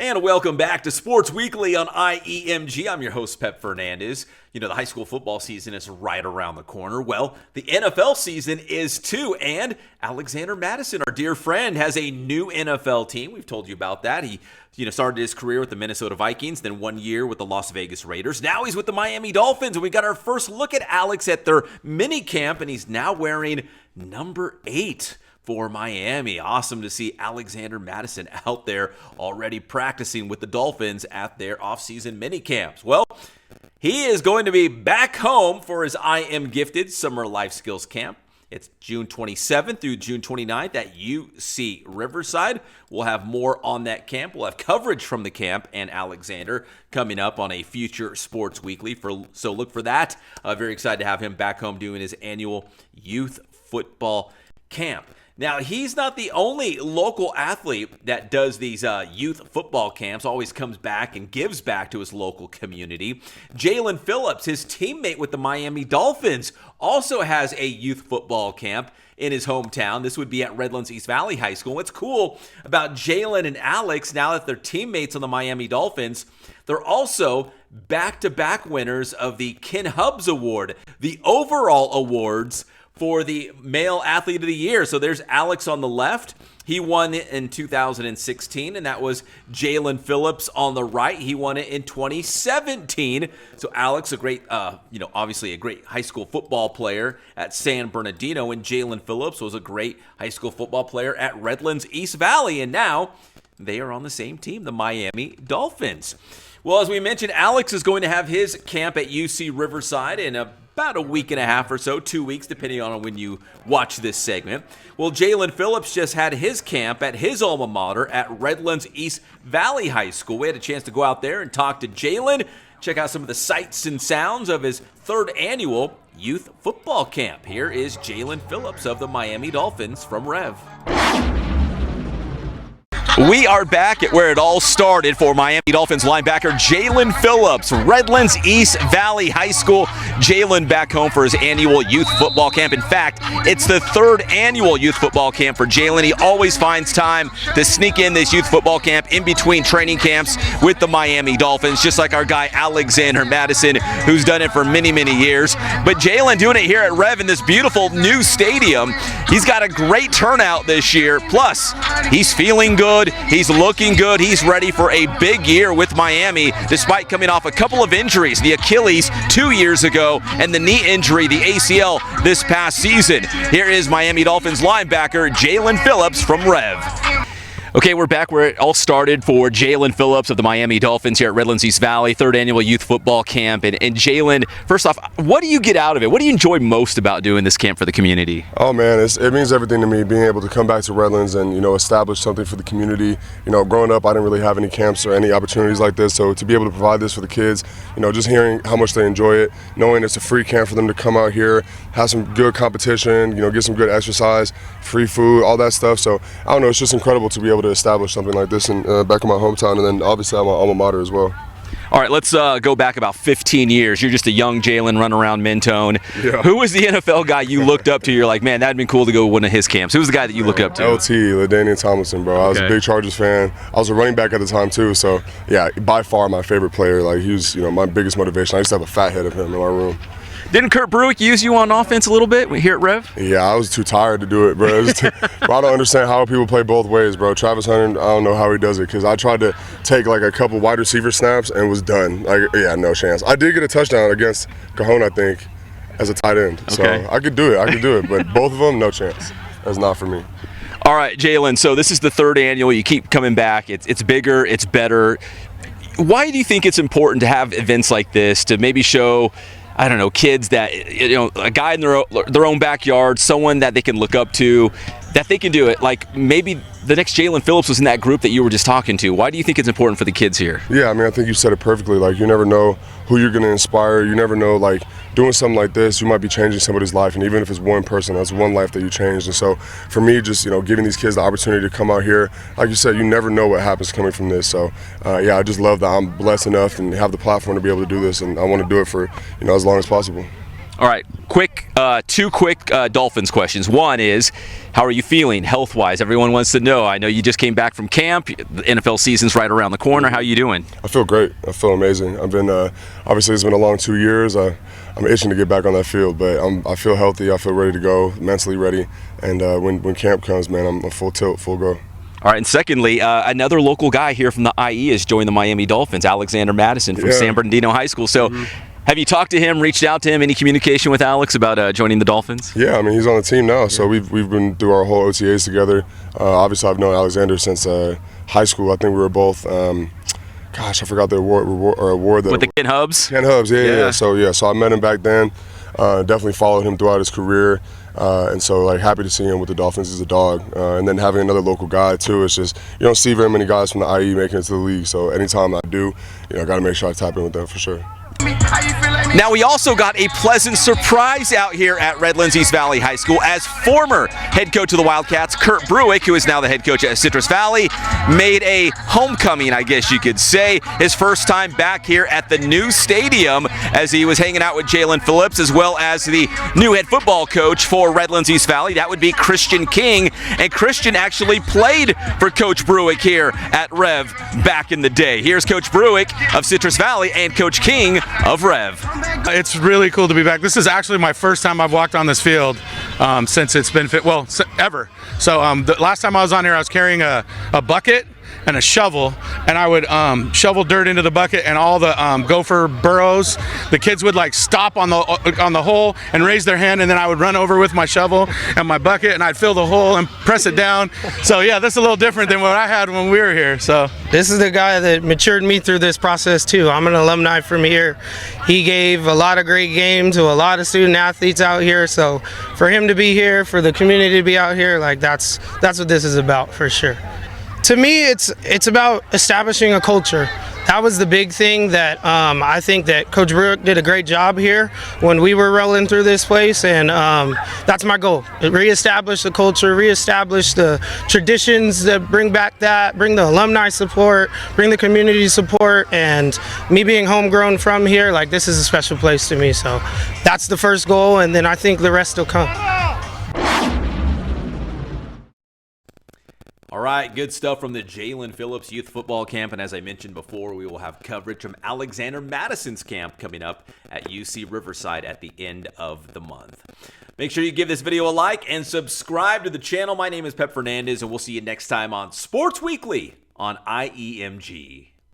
And welcome back to Sports Weekly on IEMG. I'm your host, Pep Fernandez. You know, the high school football season is right around the corner. Well, the NFL season is too. And Alexander Mattison, our dear friend, has a new NFL team. We've told you about that. He started his career with the Minnesota Vikings, then 1 year with the Las Vegas Raiders. Now he's with the Miami Dolphins. And we got our first look at Alex at their mini camp, and he's now wearing number 8. For Miami. Awesome to see Alexander Mattison out there already practicing with the Dolphins at their offseason mini camps. Well, he is going to be back home for his I Am Gifted Summer Life Skills Camp. It's June 27th through June 29th at UC Riverside. We'll have more on that camp. We'll have coverage from the camp and Alexander coming up on a future Sports Weekly. So look for that. Very excited to have him back home doing his annual youth football camp. Now, he's not the only local athlete that does these youth football camps, always comes back and gives back to his local community. Jaelan Phillips, his teammate with the Miami Dolphins, also has a youth football camp in his hometown. This would be at Redlands East Valley High School. What's cool about Jaelan and Alex, now that they're teammates on the Miami Dolphins, they're also back-to-back winners of the Ken Hubbs Award, the overall awards for the Male Athlete of the Year. So there's Alex on the left. He won it in 2016, and that was Jaelan Phillips on the right. He won it in 2017. So Alex, a great, obviously a great high school football player at San Bernardino, and Jaelan Phillips was a great high school football player at Redlands East Valley, and now they are on the same team, the Miami Dolphins. Well, as we mentioned, Alex is going to have his camp at UC Riverside in about a week and a half or so, 2 weeks, depending on when you watch this segment. Well, Jaelan Phillips just had his camp at his alma mater at Redlands East Valley High School. We had a chance to go out there and talk to Jaelan, check out some of the sights and sounds of his third annual youth football camp. Here is Jaelan Phillips of the Miami Dolphins from Rev. We are back at where it all started for Miami Dolphins linebacker Jaelan Phillips, Redlands East Valley High School. Jaelan back home for his annual youth football camp. In fact, it's the third annual youth football camp for Jaelan. He always finds time to sneak in this youth football camp in between training camps with the Miami Dolphins, just like our guy Alexander Mattison, who's done it for many, many years. But Jaelan doing it here at Rev in this beautiful new stadium. He's got a great turnout this year. Plus, he's feeling good. He's looking good. He's ready for a big year with Miami, despite coming off a couple of injuries, the Achilles 2 years ago and the knee injury, the ACL, this past season. Here is Miami Dolphins linebacker Jaelan Phillips from Rev. Okay, we're back where it all started for Jaelan Phillips of the Miami Dolphins here at Redlands East Valley, third annual youth football camp. And Jaelan, first off, what do you get out of it? What do you enjoy most about doing this camp for the community? Oh man, it means everything to me, being able to come back to Redlands and establish something for the community. Growing up, I didn't really have any camps or any opportunities like this, so to be able to provide this for the kids, just hearing how much they enjoy it, knowing it's a free camp for them to come out here, have some good competition, get some good exercise, free food, all that stuff. So I don't know, it's just incredible to be able to establish something like this in back in my hometown, and then obviously I'm my alma mater as well. All right, let's go back about 15 years. You're just a young Jaelan running around Mentone. Yeah. Who was the NFL guy you looked up to? You're like, man, that'd been cool to go to one of his camps. Who was the guy that you looked up to? LT, LaDainian Tomlinson, bro. I was a big Chargers fan. I was a running back at the time too, so yeah, by far my favorite player. Like, he was, my biggest motivation. I used to have a fat head of him in my room. Didn't Kurt Bruick use you on offense a little bit here at Rev? Yeah, I was too tired to do it, bro. Bro, I don't understand how people play both ways, bro. Travis Hunter, I don't know how he does it, because I tried to take like a couple wide receiver snaps and was done. Like, yeah, no chance. I did get a touchdown against Cajon, I think, as a tight end. So I could do it, but both of them, no chance. That's not for me. All right, Jaelan, so this is the third annual. You keep coming back. It's bigger, it's better. Why do you think it's important to have events like this to maybe show, I don't know, kids that, a guy in their own backyard, someone that they can look up to, that they can do it? Like, maybe the next Jaelan Phillips was in that group that you were just talking to. Why do you think it's important for the kids here? Yeah, I mean, I think you said it perfectly. Like, you never know who you're going to inspire. You never know, like, doing something like this, you might be changing somebody's life. And even if it's one person, that's one life that you changed. And so for me, just, giving these kids the opportunity to come out here, like you said, you never know what happens coming from this. So, yeah, I just love that I'm blessed enough and have the platform to be able to do this. And I want to do it for, as long as possible. All right, two quick Dolphins questions. One is, how are you feeling health-wise? Everyone wants to know. I know you just came back from camp. The NFL season's right around the corner. How are you doing? I feel great. I feel amazing. I've been obviously it's been a long 2 years. I'm itching to get back on that field, but I feel healthy. I feel ready to go, mentally ready. And when camp comes, man, I'm a full tilt, full go. All right, and secondly, another local guy here from the IE has joined the Miami Dolphins, Alexander Madison from San Bernardino High School. So have you talked to him, reached out to him, any communication with Alex about joining the Dolphins? Yeah, I mean, he's on the team now, so we've been through our whole OTAs together. Obviously, I've known Alexander since high school. I think we were both, I forgot the award. With the Ken Hubs? Ken Hubs, yeah. So I met him back then. Definitely followed him throughout his career. And so, happy to see him with the Dolphins as a dog. And then having another local guy, too. It's just, you don't see very many guys from the IE making it to the league. So anytime I do, I got to make sure I tap in with them for sure. Now, we also got a pleasant surprise out here at Redlands East Valley High School as former head coach of the Wildcats, Kurt Bruick, who is now the head coach at Citrus Valley, made a homecoming, I guess you could say. His first time back here at the new stadium as he was hanging out with Jalen Phillips, as well as the new head football coach for Redlands East Valley. That would be Christian King. And Christian actually played for Coach Bruick here at Rev back in the day. Here's Coach Bruick of Citrus Valley and Coach King of Rev. It's really cool to be back. This is actually my first time I've walked on this field since it's been ever. So the last time I was on here, I was carrying a bucket and a shovel, and I would shovel dirt into the bucket, and all the gopher burrows, the kids would stop on the hole and raise their hand, and then I would run over with my shovel and my bucket, and I'd fill the hole and press it down. So yeah, that's a little different than what I had when we were here. So this is the guy that matured me through this process too. I'm an alumni from here. He gave a lot of great games to a lot of student athletes out here. So for him to be here, for the community to be out here, that's what this is about for sure. To me, it's about establishing a culture. That was the big thing that I think that Coach Bruick did a great job here when we were rolling through this place, and that's my goal. Reestablish the culture, reestablish the traditions that bring the alumni support, bring the community support, and me being homegrown from here, this is a special place to me. So that's the first goal, and then I think the rest will come. All right, good stuff from the Jalen Phillips Youth Football Camp. And as I mentioned before, we will have coverage from Alexander Madison's camp coming up at UC Riverside at the end of the month. Make sure you give this video a like and subscribe to the channel. My name is Pep Fernandez, and we'll see you next time on Sports Weekly on IEMG.